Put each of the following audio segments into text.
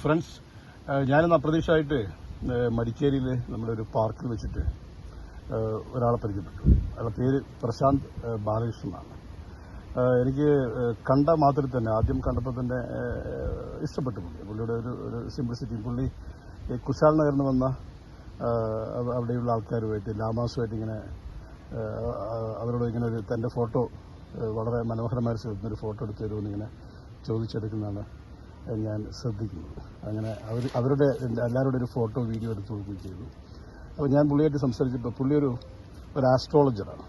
Friends, ഞാനിന്ന് അപ്രതീക്ഷയായിട്ട് മടിക്കേരിയിൽ നമ്മുടെ ഒരു പാർക്കിൽ വെച്ചിട്ട് ഒരാളെ പരിചയപ്പെട്ടു. അയാളുടെ പേര് പ്രശാന്ത് ബാലകൃഷ്ണനാണ്. എനിക്ക് കണ്ട മാത്രത്തിൽ തന്നെ, ആദ്യം കണ്ടപ്പോൾ തന്നെ ഇഷ്ടപ്പെട്ടു പുള്ളിയുടെ ഒരു സിംപ്ലിസിറ്റി. പുള്ളി കുശാൽ നഗറിൽ നിന്ന് വന്ന അവിടെയുള്ള ആൾക്കാരുമായിട്ട്, ലാമാസുമായിട്ട് ഇങ്ങനെ അവരോട് ഇങ്ങനെ തൻ്റെ ഫോട്ടോ വളരെ മനോഹരമായ ഒരു ഫോട്ടോ എടുത്ത് തരുമെന്ന് ഇങ്ങനെ ചോദിച്ചെടുക്കുന്നതാണ് ഞാൻ ശ്രദ്ധിക്കുന്നത്. അങ്ങനെ അവരുടെ എല്ലാവരുടെ ഒരു ഫോട്ടോ വീഡിയോ എടുത്ത് കൊടുക്കുകയും ചെയ്തു. അപ്പോൾ ഞാൻ പുള്ളിയായിട്ട് സംസാരിച്ചപ്പോൾ പുള്ളി ഒരു ആസ്ട്രോളജറാണ്.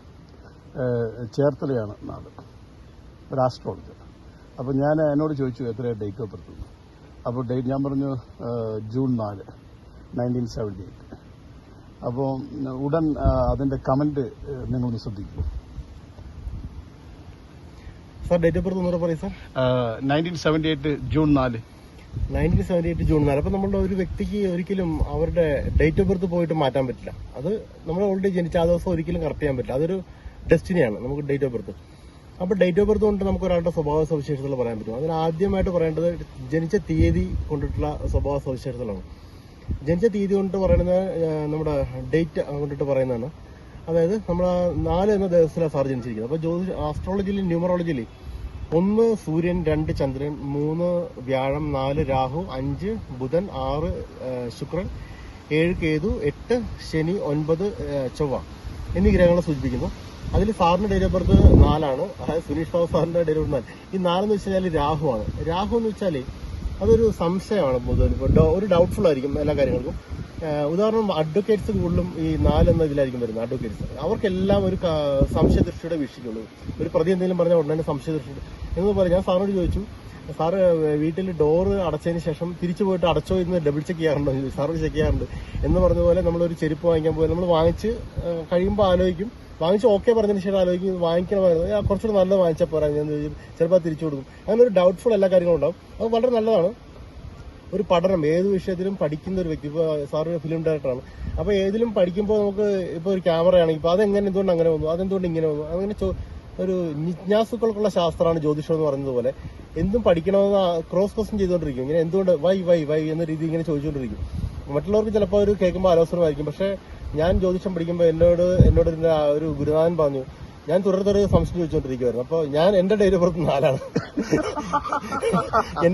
ചേർത്തലയാണ് നാട്, ഒരു ആസ്ട്രോളജർ. അപ്പോൾ ഞാൻ എന്നോട് ചോദിച്ചു എത്രയാണ് ഡേറ്റ് ഓഫ് ബർത്ത്. അപ്പോൾ ഡേറ്റ് ഞാൻ പറഞ്ഞു ജൂൺ 4, 1978. അപ്പോൾ ഉടൻ അതിൻ്റെ കമൻറ്റ് നിങ്ങളൊന്ന് ശ്രദ്ധിക്കൂ. സാർ ഡേറ്റ് ഓഫ് ബർത്ത് ഒന്നുകൂടെ പറയും സാർ. 1978 ജൂൺ 4. 1978 ജൂൺ 4. അപ്പൊ നമ്മളുടെ ഒരു വ്യക്തിക്ക് ഒരിക്കലും അവരുടെ ഡേറ്റ് ഓഫ് ബർത്ത് പോയിട്ട് മാറ്റാൻ പറ്റില്ല. അത് നമ്മൾ ഓൾറെഡി ജനിച്ച ആ ദിവസം ഒരിക്കലും കറക്റ്റ് ചെയ്യാൻ പറ്റില്ല. അതൊരു ഡെസ്റ്റിനിയാണ് നമുക്ക് ഡേറ്റ് ഓഫ് ബർത്ത്. അപ്പൊ ഡേറ്റ് ഓഫ് ബർത്ത് കൊണ്ട് നമുക്ക് ഒരാളുടെ സ്വഭാവ സവിശേഷതകൾ പറയാൻ പറ്റും. അതിന് ആദ്യമായിട്ട് പറയേണ്ടത് ജനിച്ച തീയതി കൊണ്ടിട്ടുള്ള സ്വഭാവ സവിശേഷതകളാണ്. ജനിച്ച തീയതി കൊണ്ടിട്ട് പറയുന്നത് നമ്മുടെ ഡേറ്റ് കൊണ്ടിട്ട് പറയുന്നതാണ്. അതായത് നമ്മൾ 4 എന്ന ദിവസത്തിലാണ് സാർ ജനിച്ചിരിക്കുന്നത്. അപ്പോൾ ആസ്ട്രോളജിയിൽ, ന്യൂമറോളജിയിൽ 1 സൂര്യൻ, 2 ചന്ദ്രൻ, 3 വ്യാഴം, 4 രാഹു, 5 ബുധൻ, 6 ശുക്രൻ, 7 കേതു, 8 ശനി, 9 ചൊവ്വ എന്നീ ഗ്രഹങ്ങളെ സൂചിപ്പിക്കുന്നു. അതിൽ സാറിന്റെ ഡേറ്റ് ഓഫ് ബർത്ത് 4ആണ്. അതായത് സുനീഷ് ബാബു സാറിന്റെ ഡേറ്റ് ഓഫ് ബർത്ത് 4. ഈ 4 എന്ന് വെച്ചാൽ രാഹുവാണ്. രാഹു എന്ന് വെച്ചാൽ അതൊരു സംശയമാണ്. ഒരു ഡൗട്ട്ഫുൾ ആയിരിക്കും എല്ലാ കാര്യങ്ങൾക്കും. ഉദാഹരണം, അഡ്വക്കേറ്റ്സ് കൂടുതലും ഈ 4 എന്ന ഇതിലായിരിക്കും വരുന്നത്. അഡ്വക്കേറ്റ്സ് അവർക്കെല്ലാം ഒരു സംശയദൃഷ്ടിയുടെ വീക്ഷിക്കുള്ളൂ. ഒരു പ്രതി എന്തെങ്കിലും പറഞ്ഞാൽ ഉടനെ സംശയദൃഷ്ടി എന്ന് പറഞ്ഞാൽ ഞാൻ സാറിനോട് ചോദിച്ചു, സാറ് വീട്ടിൽ ഡോറ് അടച്ചതിന് ശേഷം തിരിച്ചു പോയിട്ട് അടച്ചോ എന്ന് ഡബിൾ ചെക്ക് ചെയ്യാറുണ്ടോ? സാറ് ചെക്ക് ചെയ്യാറുണ്ട് എന്ന് പറഞ്ഞതുപോലെ നമ്മളൊരു ചെരുപ്പ് വാങ്ങിക്കാൻ പോയി നമ്മൾ വാങ്ങിച്ച് കഴിയുമ്പോൾ ആലോചിക്കും, വാങ്ങിച്ച് ഓക്കെ പറഞ്ഞതിന് ശേഷം ആലോചിക്കും വാങ്ങിക്കണമായിരുന്നു, കുറച്ചുകൂടെ നല്ലത് വാങ്ങിച്ചാൽ പോരാ, ഞാൻ ചിലപ്പോൾ തിരിച്ചു കൊടുക്കും. അങ്ങനെ ഒരു ഡൗട്ട്ഫുൾ എല്ലാ കാര്യങ്ങളും ഉണ്ടാവും. അത് വളരെ നല്ലതാണ്. ഒരു പഠനം ഏത് വിഷയത്തിലും പഠിക്കുന്ന ഒരു വ്യക്തി, ഇപ്പോൾ സാറ് ഫിലിം ഡയറക്ടറാണ്. അപ്പോൾ ഏതിലും പഠിക്കുമ്പോൾ നമുക്ക് ഇപ്പോൾ ഒരു ക്യാമറയാണെങ്കിൽ ഇപ്പോൾ അതെങ്ങനെ, എന്തുകൊണ്ട് അങ്ങനെ വന്നു, അതെന്തുകൊണ്ട് ഇങ്ങനെ വന്നു, അങ്ങനെ ഒരു ജിജ്ഞാസുക്കൾക്കുള്ള ശാസ്ത്രമാണ് ജ്യോതിഷം എന്ന് പറയുന്നത് പോലെ. എന്തും പഠിക്കണമെന്ന് ക്രോസ് ക്വസ്റ്റ്യൻ ചെയ്തുകൊണ്ടിരിക്കും. ഇങ്ങനെ എന്തുകൊണ്ട് വൈ എന്ന രീതി ഇങ്ങനെ ചോദിച്ചുകൊണ്ടിരിക്കും. മറ്റുള്ളവർക്ക് ചിലപ്പോൾ ഒരു കേൾക്കുമ്പോൾ ആലോചനമായിരിക്കും. പക്ഷേ ഞാൻ ജ്യോതിഷം പഠിക്കുമ്പോൾ എന്നോട് ഒരു ഗുരുനാഥൻ പറഞ്ഞു, ഞാൻ തുടരെ സംശയം ചോദിച്ചുകൊണ്ടിരിക്കുമായിരുന്നു. അപ്പോൾ എന്റെ ഡേറ്റ് ഓഫ് ബർത്ത് 4ആണ്.